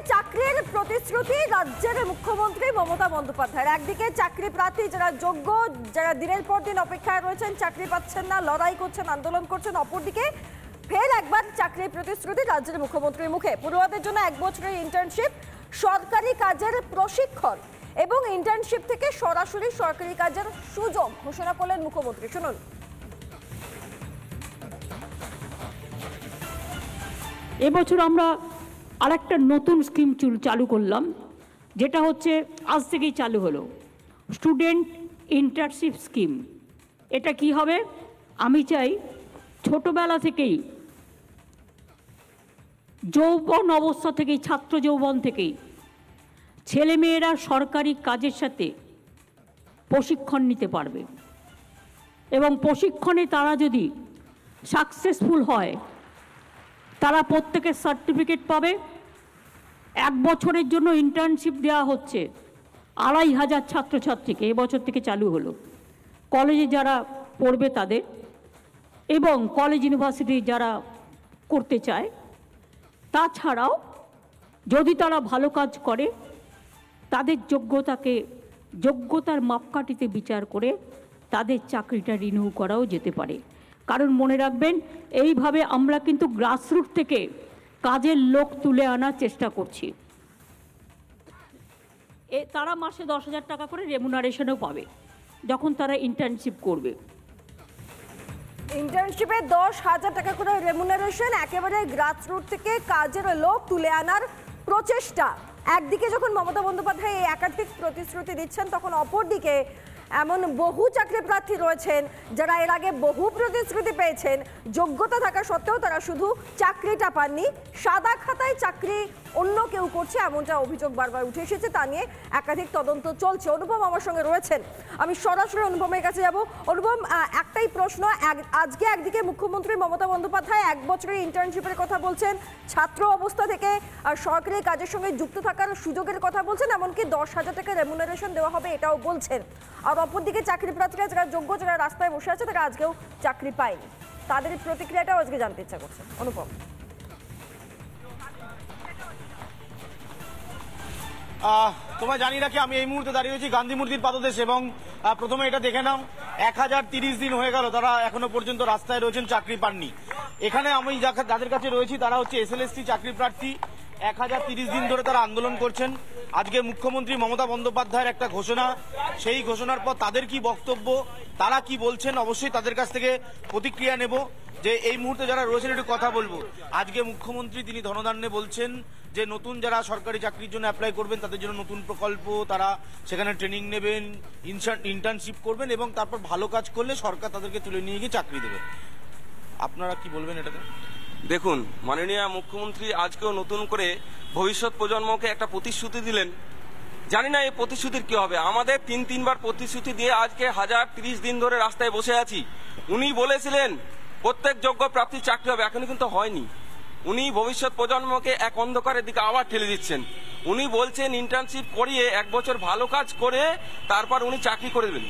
চাকরির প্রতিশ্রুতি রাজ্যের মুখ্যমন্ত্রী মমতা বন্দ্যোপাধ্যায়ের। একদিকে চাকরি প্রার্থী যারা যোগ্য, যারা দিনের পর দিন অপেক্ষায় রয়েছেন, চাকরি পাচ্ছেন না, লড়াই করছেন, আন্দোলন করছেন, অপরদিকে ফের একবার চাকরির প্রতিশ্রুতি রাজ্যের মুখ্যমন্ত্রীর মুখে। পড়ুয়াদের জন্য 1 বছরের ইন্টার্নশিপ, সরকারি কাজের প্রশিক্ষণ এবং ইন্টার্নশিপ থেকে সরাসরি সরকারি কাজের সুযোগ ঘোষণা করলেন মুখ্যমন্ত্রী। শুনুন। এবছর আমরা আরেকটা নতুন স্কিম চালু করলাম, যেটা হচ্ছে আজ থেকেই চালু হলো, স্টুডেন্ট ইন্টার্নশিপ স্কিম। এটা কি হবে? আমি চাই ছোটবেলা থেকেই, যৌবন অবস্থা থেকেই, ছাত্র যৌবন থেকেই ছেলেমেয়েরা সরকারি কাজের সাথে প্রশিক্ষণ নিতে পারবে এবং প্রশিক্ষণে তারা যদি সাকসেসফুল হয় তারা প্রত্যেকের সার্টিফিকেট পাবে। 1 বছরের জন্য ইন্টার্নশিপ দেওয়া হচ্ছে 2500 ছাত্রছাত্রীকে, এবছর থেকে চালু হলো। কলেজে যারা পড়বে তাদের এবং কলেজ ইউনিভার্সিটি যারা করতে চায়, তাছাড়াও যদি তারা ভালো কাজ করে তাদের যোগ্যতার মাপকাঠিতে বিচার করে তাদের চাকরিটা রিনিউ করাও যেতে পারে। কারণ মনে রাখবেন, এইভাবে আমরা কিন্তু গ্রাসরুট থেকে কাজের লোক তুলে আনার চেষ্টা করছি। তারা মাসে 10,000 টাকা করে রেমুনারেশনও পাবে যখন তারা ইন্টার্নশিপ করবে। ইন্টার্নশিপে 10,000 টাকা করে রেমুনারেশন, একেবারে গ্রাসরুট থেকে কাজের লোক তুলে আনার প্রচেষ্টা। একদিকে যখন মমতা বন্দ্যোপাধ্যায় এই একাধিক প্রতিশ্রুতি দিচ্ছেন, তখন অপরদিকে এমন বহু চাকরি প্রার্থী রয়েছেন যারা এর আগে বহু প্রতিশ্রুতি পেয়েছেন, যোগ্যতা থাকা সত্ত্বেও তারা শুধু চাকরিটা পাননি, সাদা খাতায় চাকরি অন্য কেউ করছে, এমনটা অভিযোগ বারবার উঠে এসেছে। তা নিয়ে একাধিক তদন্ত চলছে। অনুপম আমার সঙ্গে রয়েছেন, আমি সরাসরি অনুপমের কাছে যাব। অনুপম, একটাই প্রশ্ন, আজকে একদিকে মুখ্যমন্ত্রী মমতা বন্দ্যোপাধ্যায় 1 বছরের ইন্টার্নশিপের কথা বলছেন, ছাত্র অবস্থা থেকে সরকারি কাজের সঙ্গে যুক্ত থাকার সুযোগের কথা বলছেন, এমনকি 10,000 টাকা রেমুনারেশন দেওয়া হবে এটাও বলছেন। আর অপরদিকে চাকরি প্রার্থীরা যারা যোগ্য, যারা রাস্তায় বসে আছে, তারা আজকেও চাকরি পায়নি, তাদের প্রতিক্রিয়াটাও আজকে জানতে ইচ্ছা করছে। অনুপম। তোমায় জানি রাখি, আমি এই মুহূর্তে দাঁড়িয়ে রয়েছি গান্ধী মূর্তির পাদদেশে এবং প্রথমে এটা দেখে নাও, 1030 দিন হয়ে গেল তারা এখনো পর্যন্ত রাস্তায় রয়েছেন, চাকরি পাননি। এখানে আমি যাদের কাছে রয়েছি তারা হচ্ছে এসএলএসটি চাকরি প্রার্থী। 1030 দিন ধরে তারা আন্দোলন করছেন। আজকে মুখ্যমন্ত্রী মমতা বন্দ্যোপাধ্যায়ের একটা ঘোষণা, সেই ঘোষণার পর তাদের কি বক্তব্য, তারা কি বলছেন, অবশ্যই তাদের কাছ থেকে প্রতিক্রিয়া নেব। যে এই মুহূর্তে যারা রয়েছেন একটু কথা বলবো। আজকে মুখ্যমন্ত্রী তিনি ধনধান্যে বলছেন যে নতুন যারা সরকারি চাকরির জন্য অ্যাপ্লাই করবেন তাদের জন্য নতুন প্রকল্প, তারা সেখানে ট্রেনিং নেবেন, ইন্টার্নশিপ করবেন এবং তারপর ভালো কাজ করলে সরকার তাদেরকে তুলে নিয়ে গিয়ে চাকরি দেবে। আপনারা কি বলবেন এটাতে? দেখুন, মাননীয় মুখ্যমন্ত্রী আজকেও নতুন করে ভবিষ্যৎ প্রজন্মকে একটা প্রতিশ্রুতি দিলেন। জানি না এই প্রতিশ্রুতির কি হবে। আমাদের 3বার প্রতিশ্রুতি দিয়ে আজকে 1030 দিন ধরে রাস্তায় বসে আছি। উনি বলেছিলেন প্রত্যেক যোগ্য প্রার্থীর চাকরি হবে, এখনো কিন্তু হয়নি। উনি ভবিষ্যৎ প্রজন্মকে এক অন্ধকারের দিকে আবার ঠেলে দিচ্ছেন। উনি বলছেন ইন্টার্নশিপ করিয়ে 1 বছর ভালো কাজ করে তারপর উনি চাকরি করে দেবেন।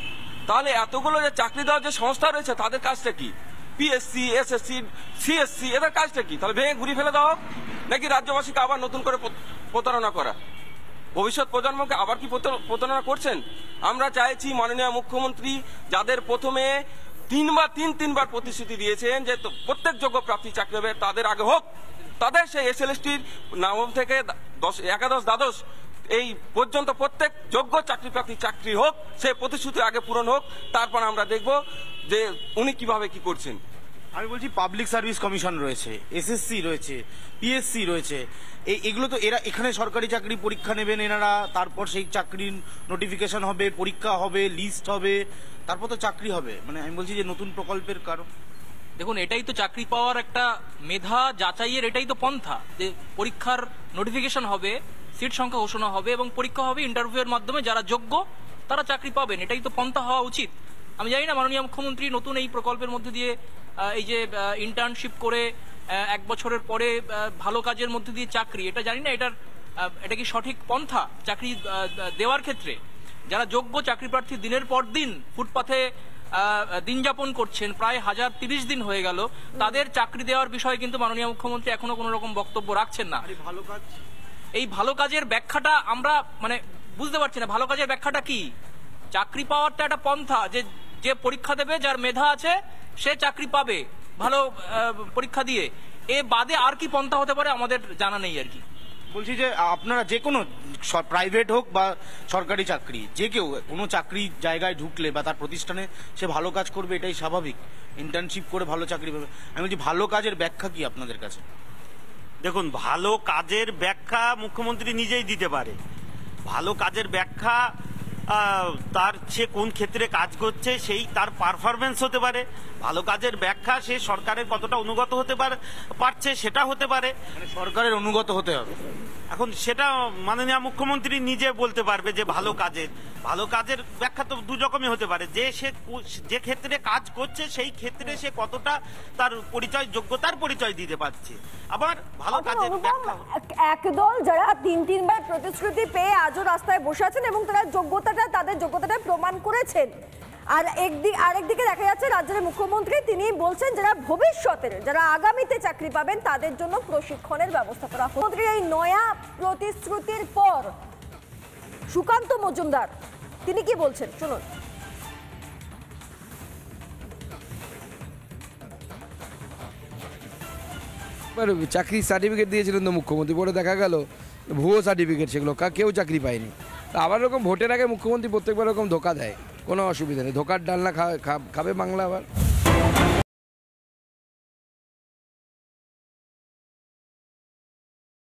তাহলে এতগুলো যে চাকরি দেওয়ার যে সংস্থা রয়েছে তাদের কাজটা কি? পিএসসি, এসএসসি, সিএসসি, এদের কাজটা কি? তাহলে ভেঙে ঘুরিয়ে ফেলে দেওয়া নাকি রাজ্যবাসীকে আবার নতুন করে প্রতারণা করা? ভবিষ্যৎ প্রজন্মকে আবার কি প্রতারণা করছেন? আমরা চাইছি মাননীয় মুখ্যমন্ত্রী যাদের প্রথমে তিনবার প্রতিশ্রুতি দিয়েছেন যে প্রত্যেক যোগ্য প্রার্থী চাকরি হবে, তাদের আগে হোক, তাদের সেই এসএলএসটির নবম থেকে একাদশ দ্বাদশ এই পর্যন্ত প্রত্যেক যোগ্য চাকরি প্রার্থী চাকরি হোক, সেই প্রতিশ্রুতি আগে পূরণ হোক, তারপর আমরা দেখব যে উনি কিভাবে কি করছেন। আমি বলছি পাবলিক সার্ভিস কমিশন রয়েছে, এসএসসি রয়েছে, পিএসসি রয়েছে, এগুলো তো এরা এখানে সরকারি চাকরি পরীক্ষা নেবেন এনারা, তারপর সেই চাকরির নোটিফিকেশন হবে, পরীক্ষা হবে, লিস্ট হবে, তারপর তো চাকরি হবে। মানে আমি বলছি যে নতুন প্রকল্পের কারণ দেখুন, এটাই তো চাকরি পাওয়ার একটা মেধা যাচাইয়ের এটাই তো পন্থা, যে পরীক্ষার নোটিফিকেশন হবে, সিট সংখ্যা ঘোষণা হবে এবং পরীক্ষা হবে, ইন্টারভিউয়ের মাধ্যমে যারা যোগ্য তারা চাকরি পাবেন। এটাই তো পন্থা হওয়া উচিত। আমি জানি না মাননীয় মুখ্যমন্ত্রী নতুন এই প্রকল্পের মধ্যে দিয়ে এই যে ইন্টার্নশিপ করে 1 বছরের পরে ভালো কাজের মধ্যে দিয়ে চাকরি, এটা জানি না এটা কি সঠিক পন্থা চাকরি দেওয়ার ক্ষেত্রে। যারা যোগ্য চাকরি প্রার্থী দিনের পর দিন ফুটপাথে দিন যাপন করছেন, প্রায় 1030 দিন হয়ে গেল, তাদের চাকরি দেওয়ার বিষয়ে কিন্তু মাননীয় মুখ্যমন্ত্রী এখনো কোনো রকম বক্তব্য রাখছেন না। ভালো কাজ এই ভালো কাজের ব্যাখ্যাটা আমরা মানে বুঝতে পারছি না। ভালো কাজের ব্যাখ্যাটা কি? চাকরি পাওয়ারটা একটা পন্থা, যে যে পরীক্ষা দেবে, যার মেধা আছে সে চাকরি পাবে ভালো পরীক্ষা দিয়ে। এ বাদে আর কি পন্থা হতে পারে আমাদের জানা নেই আর কি। বলছি যে আপনারা যে কোনো প্রাইভেট হোক বা সরকারি চাকরি, যে কেউ কোনো চাকরি জায়গায় ঢুকলে বা তার প্রতিষ্ঠানে সে ভালো কাজ করবে, এটাই স্বাভাবিক। ইন্টার্নশিপ করে ভালো চাকরি পাবে। আমি বলছি ভালো কাজের ব্যাখ্যা কি আপনাদের কাছে? দেখুন, ভালো কাজের ব্যাখ্যা মুখ্যমন্ত্রী নিজেই দিতে পারে। ভালো কাজের ব্যাখ্যা তার সে কোন ক্ষেত্রে কাজ করছে সেই তার পারফরমেন্স হতে পারে। ভালো কাজের ব্যাখ্যা সে সরকারের কতটা অনুগত হতে পারছে সেটা হতে পারে। মানে সরকারের অনুগত হতে হবে। এখন সেটা মাননীয় মুখ্যমন্ত্রী নিজে বলতে পারবে যে ভালো কাজের ব্যাখ্যা তো দু রকমই হতে পারে। যে ক্ষেত্রে কাজ করছে সেই ক্ষেত্রে সে কতটা তার যোগ্যতার পরিচয় দিতে পারছে। আবার ভালো কাজের ব্যাখ্যা একদল যারা তিনবার প্রতিশ্রুতি পেয়ে আজও রাস্তায় বসে আছেন এবং তারা তাদের যোগ্যতাটা প্রমাণ করেছেন। আর আরেকদিকে দেখা যাচ্ছে রাজ্যের মুখ্যমন্ত্রী তিনি বলছেন যারা ভবিষ্যতের, যারা আগামীতে চাকরি পাবেন তাদের জন্য প্রশিক্ষণের ব্যবস্থা করা হবে। মুখ্যমন্ত্রী এই নয়া প্রতিশ্রুতির পর সুকান্ত মজুমদার তিনি কি বলছেন শুনুন। চাকরির সার্টিফিকেট দিয়েছিলেন তো মুখ্যমন্ত্রী, পরে দেখা গেল ভুয়ো সার্টিফিকেট, সেগুলো কেউ চাকরি পায়নি। আবার এরকম ভোটের আগে মুখ্যমন্ত্রী প্রত্যেকবার এরকম ধোকা দেয়, কোনো অসুবিধা নেই। ধোকার ডালনা খাবে বাংলা আবার।